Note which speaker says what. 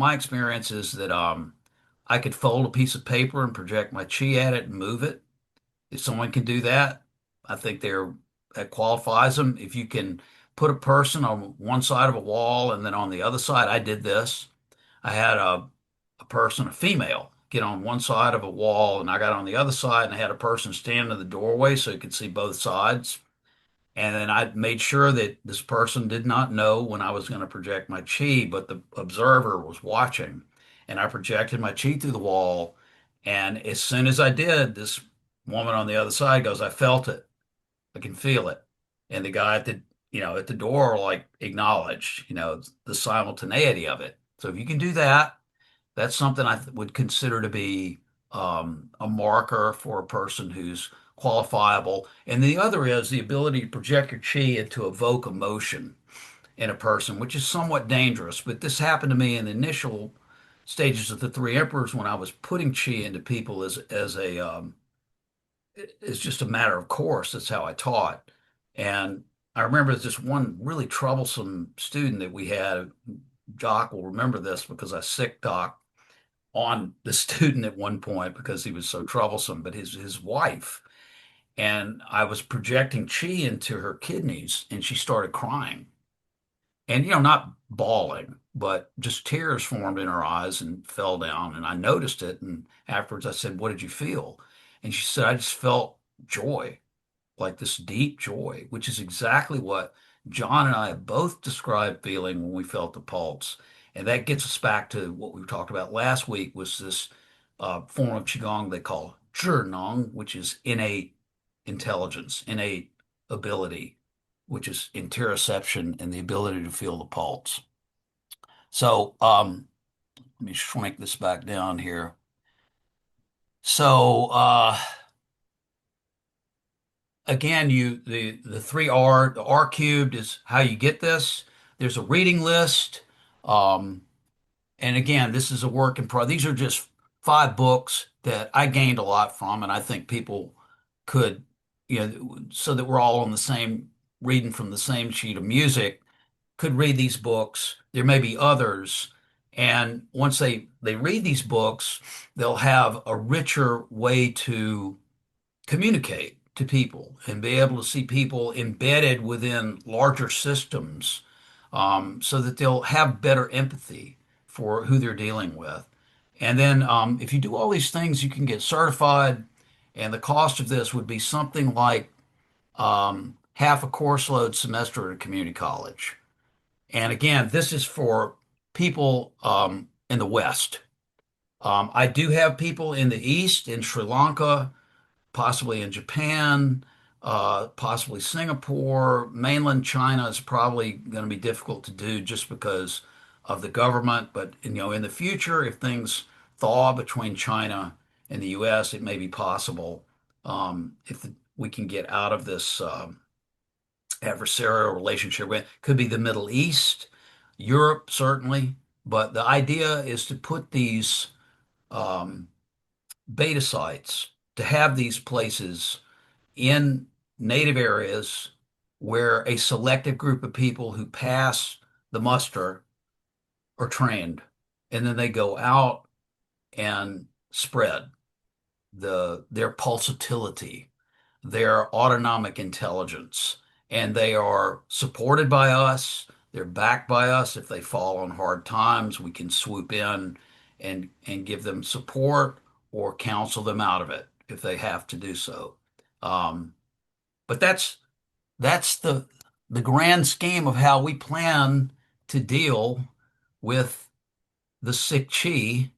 Speaker 1: My experience is that I could fold a piece of paper and project my chi at it and move it. If someone can do that, I think that qualifies them. If you can put a person on one side of a wall and then on the other side, I did this. I had a person, a female, get on one side of a wall, and I got on the other side, and I had a person stand in the doorway so you could see both sides. And then I made sure that this person did not know when I was going to project my chi, but the observer was watching. And I projected my chi through the wall. And as soon as I did, this woman on the other side goes, I felt it. I can feel it. And the guy at the door, like, acknowledged, the simultaneity of it. So if you can do that, that's something would consider to be a marker for a person who's qualifiable. And the other is the ability to project your chi and to evoke emotion in a person, which is somewhat dangerous. But this happened to me in the initial stages of the Three Emperors when I was putting chi into people as just a matter of course. That's how I taught. And I remember this one really troublesome student that we had. Doc will remember this because I sick Doc on the student at one point because he was so troublesome, but his wife. And I was projecting chi into her kidneys, and she started crying. And, not bawling, but just tears formed in her eyes and fell down. And I noticed it. And afterwards I said, "What did you feel?" And she said, "I just felt joy, like this deep joy," which is exactly what John and I have both described feeling when we felt the pulse. And that gets us back to what we talked about last week was this form of Qigong they call Zhineng, which is innate intelligence, innate ability, which is interoception and the ability to feel the pulse. So let me shrink this back down here. So again, the three R, the R cubed is how you get this. There's a reading list. Um, and again, this is a work in progress. These are just five books that I gained a lot from, and I think people could, so that we're all on the same, reading from the same sheet of music, could read these books. There may be others. And once they read these books, they'll have a richer way to communicate to people and be able to see people embedded within larger systems, so that they'll have better empathy for who they're dealing with. And then if you do all these things, you can get certified, and the cost of this would be something like half a course load semester at a community college. And again, this is for people in the West. I do have people in the East, in Sri Lanka, possibly in Japan, possibly Singapore. Mainland China is probably going to be difficult to do just because of the government. But in the future, if things thaw between China and the U.S., it may be possible if we can get out of this adversarial relationship. It could be the Middle East, Europe, certainly. But the idea is to put these um, beta sites, to have these places in native areas where a selective group of people who pass the muster are trained, and then they go out and spread their pulsatility, their autonomic intelligence, and they are supported by us. They're backed by us. If they fall on hard times, we can swoop in and give them support or counsel them out of it if they have to do so. Um, but that's the grand scheme of how we plan to deal with the sick chi